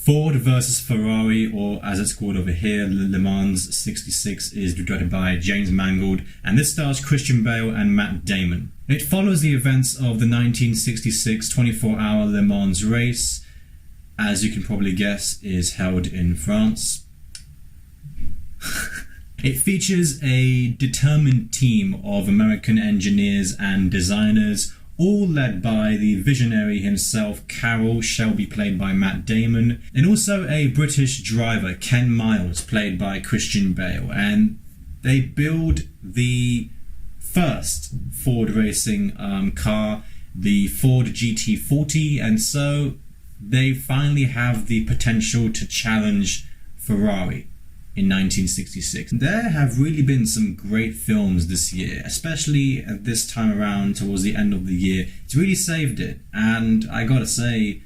Ford versus Ferrari, or as it's called over here, Le Mans 66, is directed by James Mangold, and this stars Christian Bale and Matt Damon. It follows the events of the 1966 24-hour Le Mans race, as you can probably guess, is held in France. It features a determined team of American engineers and designers, all led by the visionary himself, Carroll, Shelby, played by Matt Damon, and also a British driver, Ken Miles, played by Christian Bale. And they build the first Ford racing car, the Ford GT40, and so they finally have the potential to challenge Ferrari in 1966. There have really been some great films this year, especially at this time around towards the end of the year. It's really saved it, and I gotta say,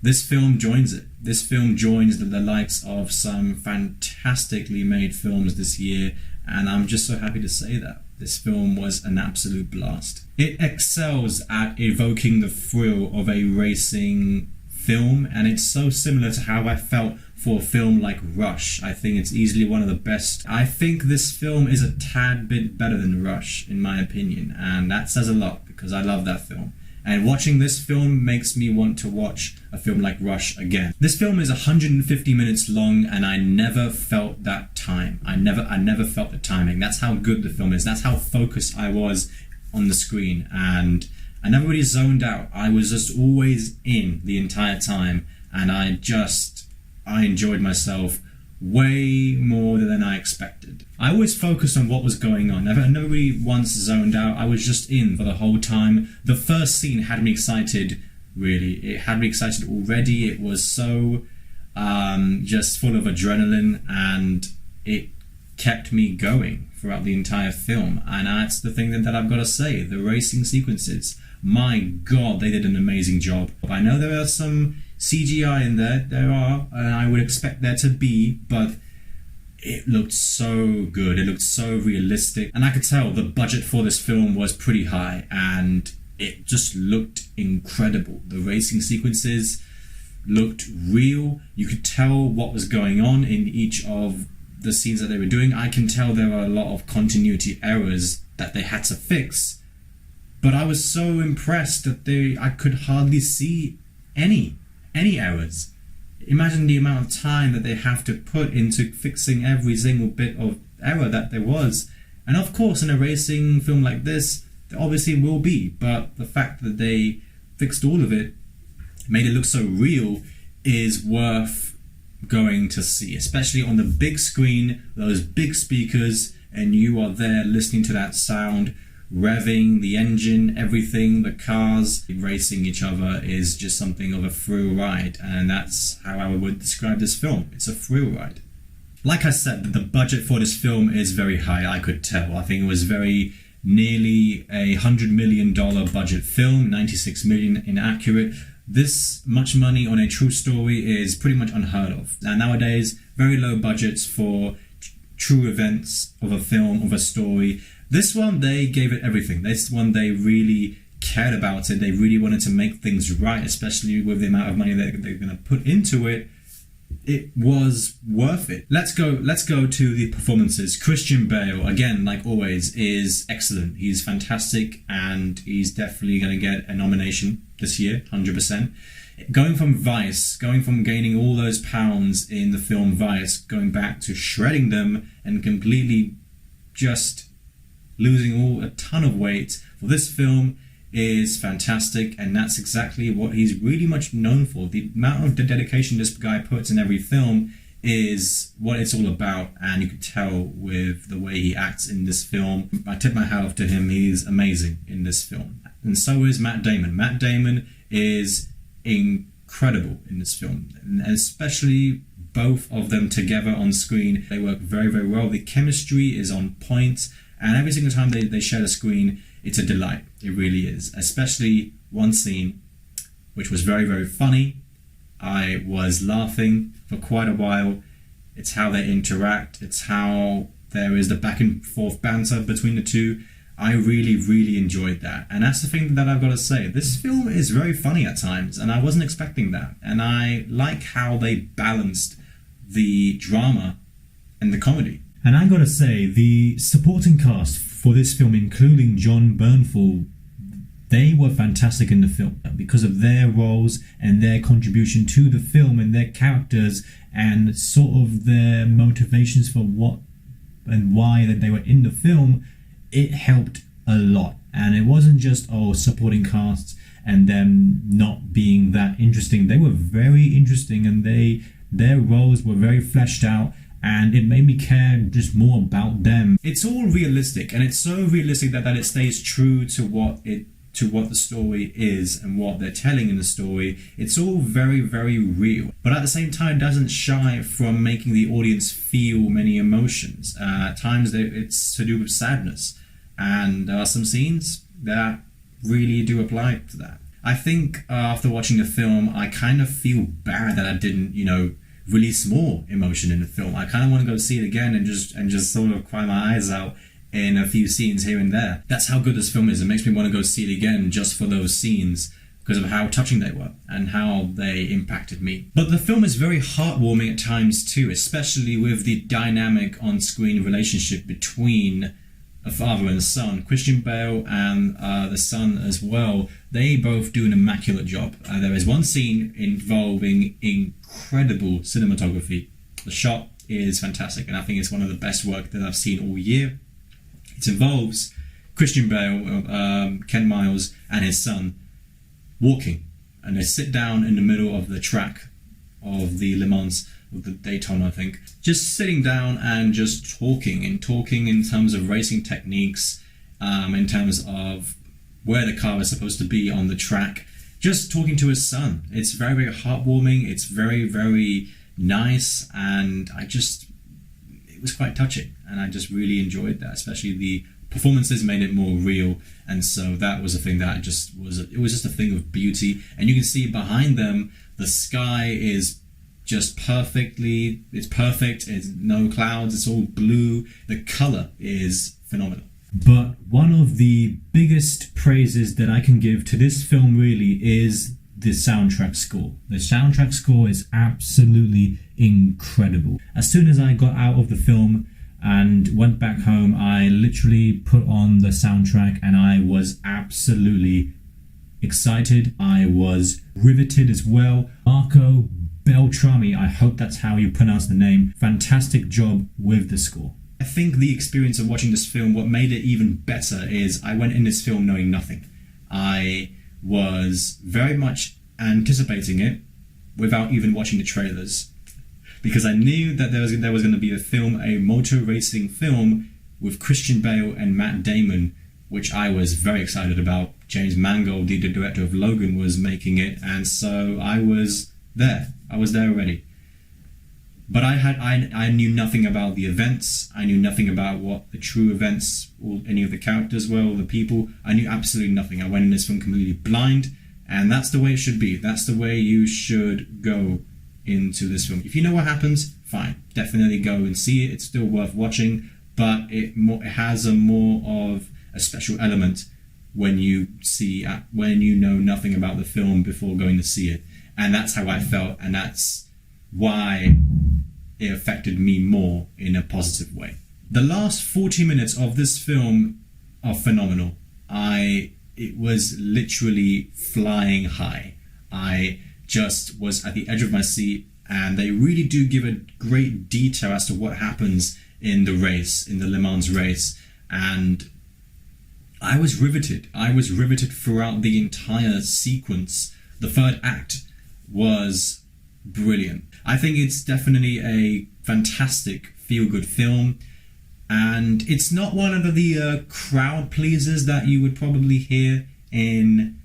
this film joins it. This film joins the likes of some fantastically made films this year, and I'm just so happy to say that. This film was an absolute blast. It excels at evoking the thrill of a racing film, and it's so similar to how I felt for a film like Rush. I think it's easily one of the best. I think this film is a tad bit better than Rush, in my opinion, and that says a lot because I love that film. And watching this film makes me want to watch a film like Rush again. This film is 150 minutes long, and I never felt that time. I never felt the timing. That's how good the film is. That's how focused I was on the screen, and I never really zoned out. I was just always in the entire time, and I enjoyed myself way more than I expected. I always focused on what was going on. I never really once zoned out. I was just in for the whole time. The first scene had me excited, really. It had me excited already. It was so just full of adrenaline, and it kept me going throughout the entire film. And that's the thing that I've got to say. The racing sequences, my God, they did an amazing job. I know there are some CGI in there, and I would expect there to be, but it looked so good, it looked so realistic, and I could tell the budget for this film was pretty high, and it just looked incredible. The racing sequences looked real. You could tell what was going on in each of the scenes that they were doing. I can tell there were a lot of continuity errors that they had to fix, but I was so impressed that I could hardly see any errors. Imagine the amount of time that they have to put into fixing every single bit of error that there was. And of course, in a racing film like this, there obviously will be, but the fact that they fixed all of it, made it look so real, is worth going to see, especially on the big screen, those big speakers, and you are there listening to that sound, revving, the engine, everything, the cars racing each other is just something of a thrill ride, and that's how I would describe this film. It's a thrill ride. Like I said, the budget for this film is very high, I could tell. I think it was very nearly $100 million budget film, 96 million inaccurate. This much money on a true story is pretty much unheard of. And nowadays, very low budgets for true events of a film, of a story. This one, they gave it everything. This one, they really cared about it. They really wanted to make things right, especially with the amount of money that they're going to put into it. It was worth it. Let's go to the performances. Christian Bale, again, like always, is excellent. He's fantastic, and he's definitely going to get a nomination this year, 100%. Going from gaining all those pounds in the film Vice, going back to shredding them and completely just losing a ton of weight for this film is fantastic, and that's exactly what he's really much known for. The amount of dedication this guy puts in every film is what it's all about, and you can tell with the way he acts in this film. I tip my hat off to him. He's amazing in this film, and so is Matt Damon. Matt Damon is incredible in this film, and especially both of them together on screen. They work very, very well. The chemistry is on point, and every single time they share the screen, it's a delight. It really is. Especially one scene, which was very, very funny. I was laughing for quite a while. It's how they interact. It's how there is the back and forth banter between the two. I really, really enjoyed that. And that's the thing that I've got to say. This film is very funny at times, and I wasn't expecting that. And I like how they balanced the drama and the comedy. And I gotta say, the supporting cast for this film, including John Bernthal, they were fantastic in the film because of their roles and their contribution to the film and their characters and sort of their motivations for what and why that they were in the film. It helped a lot. And it wasn't just, supporting casts and them not being that interesting. They were very interesting, and their roles were very fleshed out, and it made me care just more about them. It's all realistic, and it's so realistic that it stays true to what the story is and what they're telling in the story. It's all very, very real, but at the same time doesn't shy from making the audience feel many emotions. At times it's to do with sadness, and there are some scenes that really do apply to that. I think after watching the film, I kind of feel bad that I didn't, release more emotion in the film. I kind of want to go see it again and just sort of cry my eyes out in a few scenes here and there. That's how good this film is. It makes me want to go see it again just for those scenes because of how touching they were and how they impacted me. But the film is very heartwarming at times too, especially with the dynamic on-screen relationship between a father and a son. Christian Bale and the son as well, they both do an immaculate job. There is one scene involving incredible cinematography. The shot is fantastic, and I think it's one of the best work that I've seen all year. It involves Christian Bale, Ken Miles, and his son walking, and they sit down in the middle of the track of the Le Mans, of the Daytona, I think, just sitting down and just talking in terms of racing techniques, in terms of where the car is supposed to be on the track, just talking to his son. It's very, very heartwarming. It's very, very nice, and it was quite touching, and I just really enjoyed that, especially the performances made it more real. And so that was a thing that it was just a thing of beauty. And you can see behind them, the sky is just it's perfect, it's no clouds, it's all blue. The color is phenomenal. But one of the biggest praises that I can give to this film really is the soundtrack score. The soundtrack score is absolutely incredible. As soon as I got out of the film and went back home, I literally put on the soundtrack and I was absolutely excited. I was riveted as well. Marco Beltrami, I hope that's how you pronounce the name. Fantastic job with the score. I think the experience of watching this film, what made it even better is I went in this film knowing nothing. I was very much anticipating it without even watching the trailers, because I knew that there was going to be a motor racing film with Christian Bale and Matt Damon, which I was very excited about. James Mangold, the director of Logan, was making it, and so I was there. I was there already. But I knew nothing about the events. I knew nothing about what the true events or any of the characters were or the people. I knew absolutely nothing. I went in this film completely blind, and that's the way it should be. That's the way you should go into this film. If you know what happens, fine. Definitely go and see it. It's still worth watching, but it has a more of a special element when you know nothing about the film before going to see it. And that's how I felt, and that's why it affected me more in a positive way. The last 40 minutes of this film are phenomenal. It was literally flying high. I just was at the edge of my seat, and they really do give a great detail as to what happens in the race, in the Le Mans race, and I was riveted. I was riveted throughout the entire sequence. The third act was brilliant. I think it's definitely a fantastic feel-good film, and it's not one of the crowd pleasers that you would probably hear in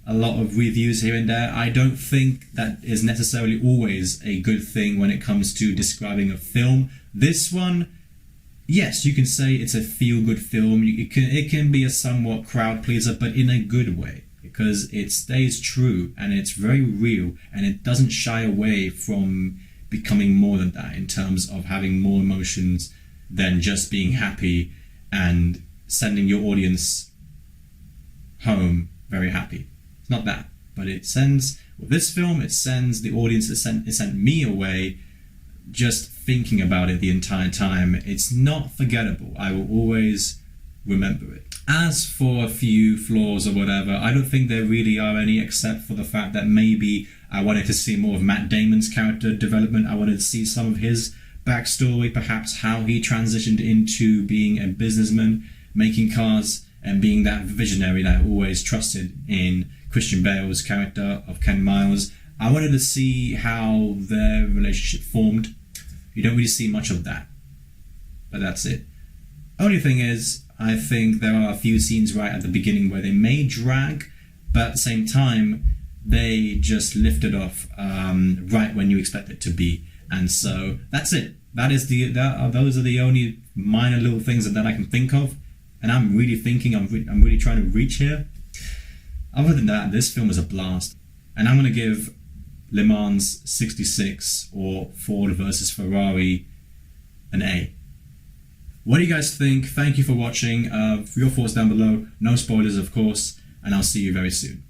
a lot of reviews here and there. I don't think that is necessarily always a good thing when it comes to describing a film. This one, yes, you can say it's a feel-good film. It can be a somewhat crowd pleaser, but in a good way, because it stays true and it's very real, and it doesn't shy away from becoming more than that in terms of having more emotions than just being happy and sending your audience home very happy. It's not that, but it sends, with this film, it sends the audience, it sent me away just thinking about it the entire time. It's not forgettable. I will always remember it. As for a few flaws or whatever, I don't think there really are any, except for the fact that maybe I wanted to see more of Matt Damon's character development. I wanted to see some of his backstory, perhaps how he transitioned into being a businessman, making cars, and being that visionary that I always trusted in Christian Bale's character of Ken Miles. I wanted to see how their relationship formed. You don't really see much of that, but that's it. Only thing is, I think there are a few scenes right at the beginning where they may drag, but at the same time, they just lift it off right when you expect it to be. And so that's it. Those are the only minor little things that I can think of. And I'm really thinking, I'm really trying to reach here. Other than that, this film is a blast. And I'm going to give Le Mans 66 or Ford versus Ferrari an A. What do you guys think? Thank you for watching. Your thoughts down below. No spoilers, of course. And I'll see you very soon.